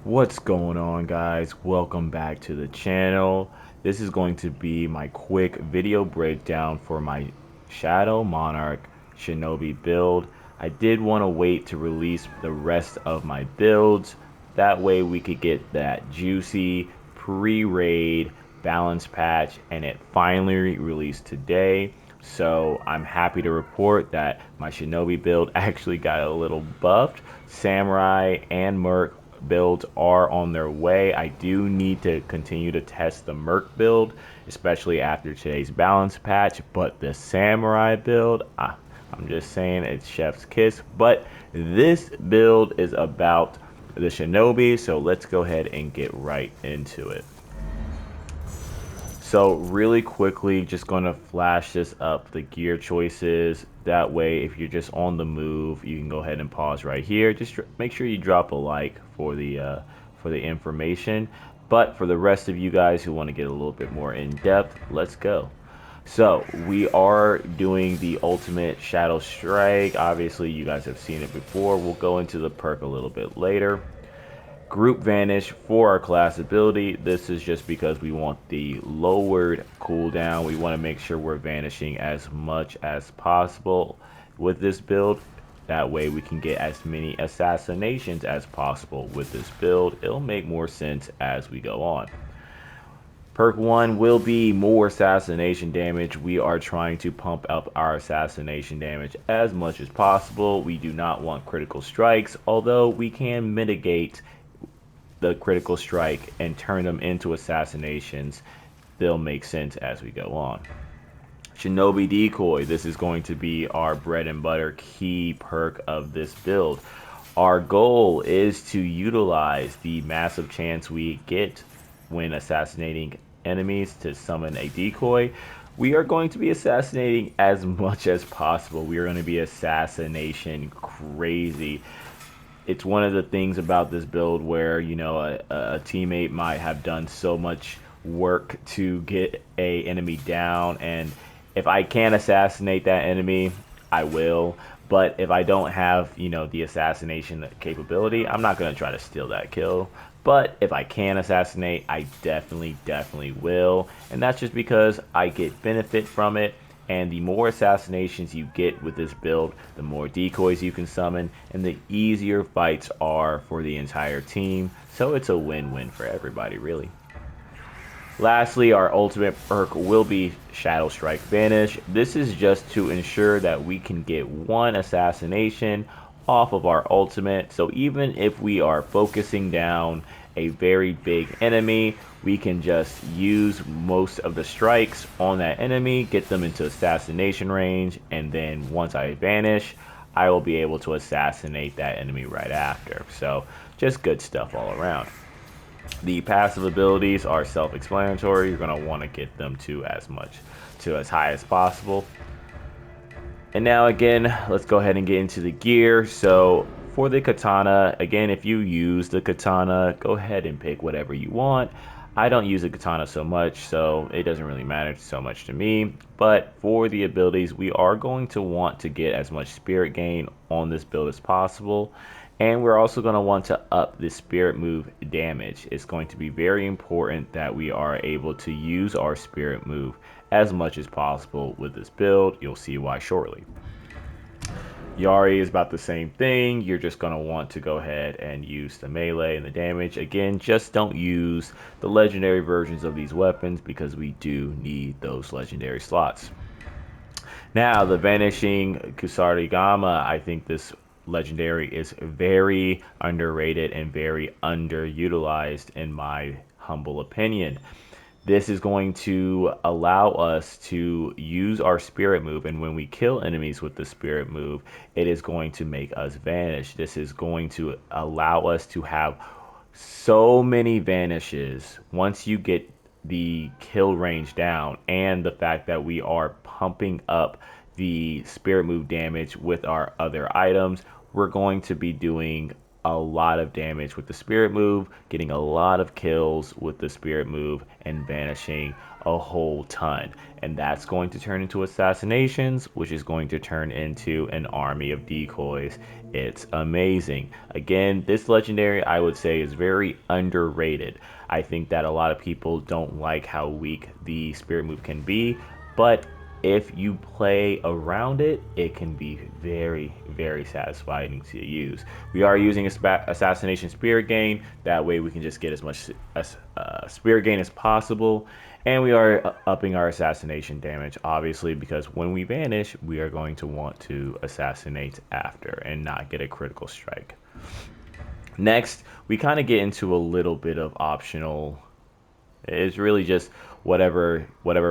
What's going on, guys? Welcome back to the channel. This is going to be my quick video breakdown for my Shadow Monarch Shinobi build. I did want to wait to release the rest of my builds. That way we could get that juicy pre-raid balance patch, and it finally released today. So I'm happy to report that my Shinobi build actually got a little buffed. Samurai and Merc builds are on their way. I do need to continue to test the Merc build, especially after today's balance patch. But the Samurai build, I'm just saying it's chef's kiss. But this build is about the Shinobi, so let's go ahead and get right into it. So really quickly, just going to flash this up, the gear choices. That way, if you're just on the move, you can go ahead and pause right here. Just make sure you drop a like for the information. But for the rest of you guys who want to get a little bit more in depth, let's go. So we are doing the ultimate Shadow Strike. Obviously, you guys have seen it before. We'll go into the perk a little bit later. Group Vanish for our class ability. This is just because we want the lowered cooldown. We want to make sure we're vanishing as much as possible with this build. That way we can get as many assassinations as possible with this build. It'll make more sense as we go on. Perk 1 will be more assassination damage. We are trying to pump up our assassination damage as much as possible. We do not want critical strikes, although we can mitigate the critical strike and turn them into assassinations. They'll make sense as we go on. Shinobi Decoy. This is going to be our bread and butter key perk of this build. Our goal is to utilize the massive chance we get when assassinating enemies to summon a decoy. We are going to be assassinating as much as possible. We are going to be assassination crazy. It's one of the things about this build where, you know, a teammate might have done so much work to get a enemy down, and if I can assassinate that enemy, I will. But if I don't have, you know, the assassination capability, I'm not going to try to steal that kill. But if I can assassinate, I definitely will. And that's just because I get benefit from it. And the more assassinations you get with this build, the more decoys you can summon, and the easier fights are for the entire team. So it's a win-win for everybody, really. Lastly, our ultimate perk will be Shadow Strike Vanish. This is just to ensure that we can get one assassination off of our ultimate. So even if we are focusing down a very big enemy, we can just use most of the strikes on that enemy, get them into assassination range, and then once I vanish, I will be able to assassinate that enemy right after. So just good stuff all around. The passive abilities are self-explanatory. You're going to want to get them to as high as possible. And now again, let's go ahead and get into the gear. So for the katana, again, if you use the katana, go ahead and pick whatever you want. I don't use the katana so much, so it doesn't really matter so much to me. But for the abilities, we are going to want to get as much spirit gain on this build as possible. And we're also going to want to up the spirit move damage. It's going to be very important that we are able to use our spirit move as much as possible with this build. You'll see why shortly. Yari is about the same thing. You're just going to want to go ahead and use the melee and the damage. Again, just don't use the legendary versions of these weapons because we do need those legendary slots. Now, the Vanishing Kusarigama, I think this legendary is very underrated and very underutilized in my humble opinion. This is going to allow us to use our spirit move, and when we kill enemies with the spirit move, it is going to make us vanish. This is going to allow us to have so many vanishes once you get the kill range down, and the fact that we are pumping up the spirit move damage with our other items. We're going to be doing a lot of damage with the spirit move, getting a lot of kills with the spirit move, and vanishing a whole ton. And that's going to turn into assassinations, which is going to turn into an army of decoys. It's amazing. Again, this legendary I would say is very underrated. I think that a lot of people don't like how weak the spirit move can be, but if you play around it, it can be very, very satisfying to use. We are using Assassination Spirit Gain. That way we can just get as much Spirit Gain as possible. And we are upping our assassination damage, obviously, because when we vanish, we are going to want to assassinate after and not get a critical strike. Next, we kind of get into a little bit of optional. It's really just whatever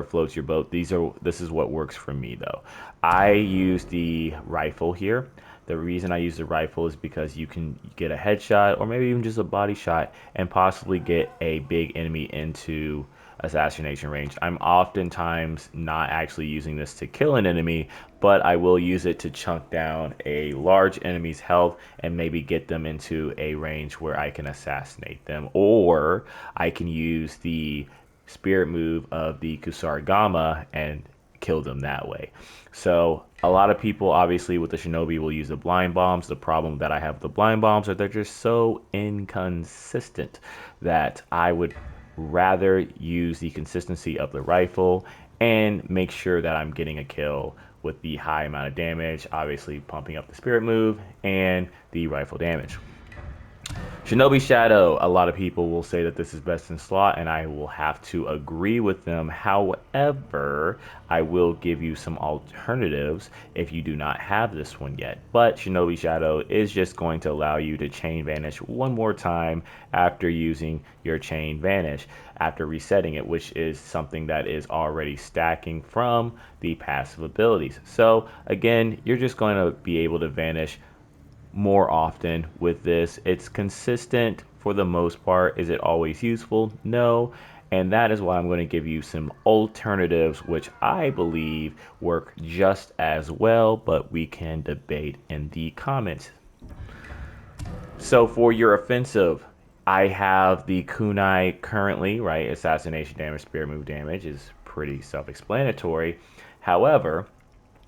floats your boat. This is what works for me though. I use the rifle here. The reason I use the rifle is because you can get a headshot or maybe even just a body shot and possibly get a big enemy into assassination range. I'm oftentimes not actually using this to kill an enemy, but I will use it to chunk down a large enemy's health and maybe get them into a range where I can assassinate them. Or I can use the spirit move of the Kusarigama and kill them that way. So a lot of people obviously with the Shinobi will use the blind bombs. The problem that I have with the blind bombs are they're just so inconsistent that I would rather use the consistency of the rifle and make sure that I'm getting a kill with the high amount of damage, obviously pumping up the spirit move and the rifle damage. Shinobi Shadow, a lot of people will say that this is best in slot, and I will have to agree with them. However, I will give you some alternatives if you do not have this one yet. But Shinobi Shadow is just going to allow you to chain vanish one more time after using your chain vanish, after resetting it, which is something that is already stacking from the passive abilities. So again, you're just going to be able to vanish more often with this. It's consistent for the most part. Is it always useful? No. And that is why I'm going to give you some alternatives, which I believe work just as well, but we can debate in the comments. So for your offensive, I have the kunai currently, right? Assassination damage, spirit move damage is pretty self-explanatory. However,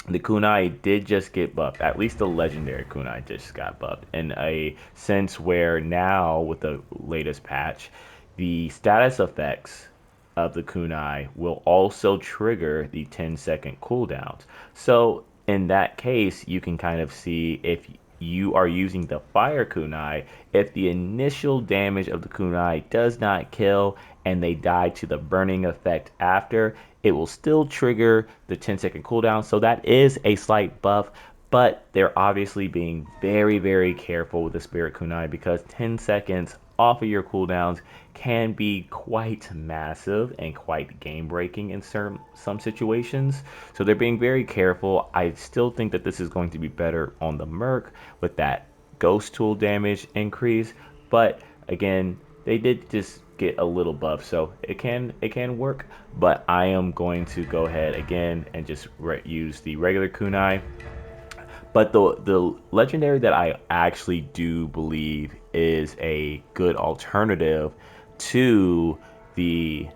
the kunai did just get buffed. At least the legendary kunai just got buffed in a sense where now with the latest patch, the status effects of the kunai will also trigger the 10-second cooldowns. So in that case, you can kind of see if you are using the fire kunai, if the initial damage of the kunai does not kill and they die to the burning effect after, it will still trigger the 10-second cooldown. So that is a slight buff, but they're obviously being very, very careful with the Spirit Kunai because 10 seconds off of your cooldowns can be quite massive and quite game breaking in some situations. So they're being very careful. I still think that this is going to be better on the Merc with that ghost tool damage increase, but again, they did just get a little buff, so it can work. But I am going to go ahead again and just use the regular kunai. But the legendary that I actually do believe is a good alternative to the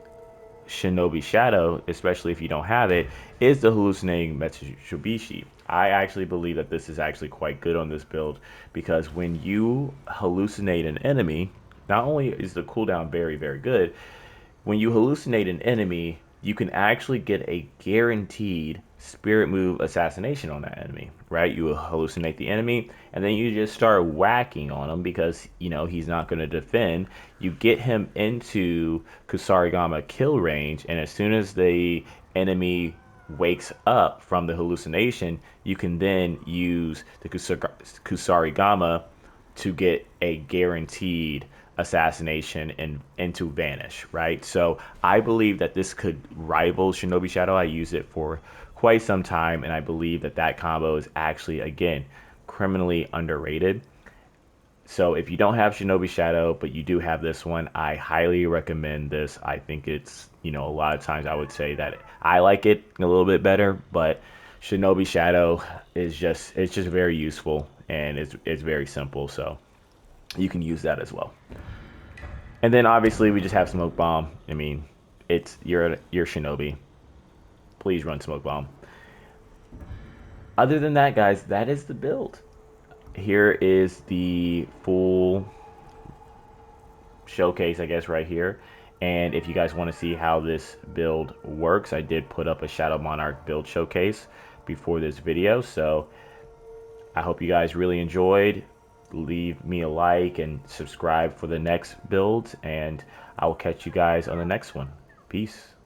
Shinobi Shadow, especially if you don't have it, is the hallucinating Mitsubishi. I actually believe that this is actually quite good on this build because when you hallucinate an enemy, not only is the cooldown very, very good, when you hallucinate an enemy, you can actually get a guaranteed spirit move assassination on that enemy, right? You hallucinate the enemy and then you just start whacking on him because, you know, he's not going to defend. You get him into Kusarigama kill range, and as soon as the enemy wakes up from the hallucination, you can then use the Kusarigama to get a guaranteed assassination and to vanish, right? So I believe that this could rival Shinobi Shadow. I use it for quite some time, and I believe that that combo is actually, again, criminally underrated. So if you don't have Shinobi Shadow, but you do have this one, I highly recommend this. I think it's, you know, a lot of times I would say that I like it a little bit better, but Shinobi Shadow is just, it's just very useful and it's very simple. So you can use that as well. And then obviously we just have Smoke Bomb. I mean, it's you're Shinobi. Please run Smoke Bomb. Other than that, guys, that is the build. Here is the full showcase, I guess, right here. And if you guys want to see how this build works, I did put up a Shadow Monarch build showcase before this video. So I hope you guys really enjoyed. Leave me a like and subscribe for the next build, and I will catch you guys on the next one. Peace.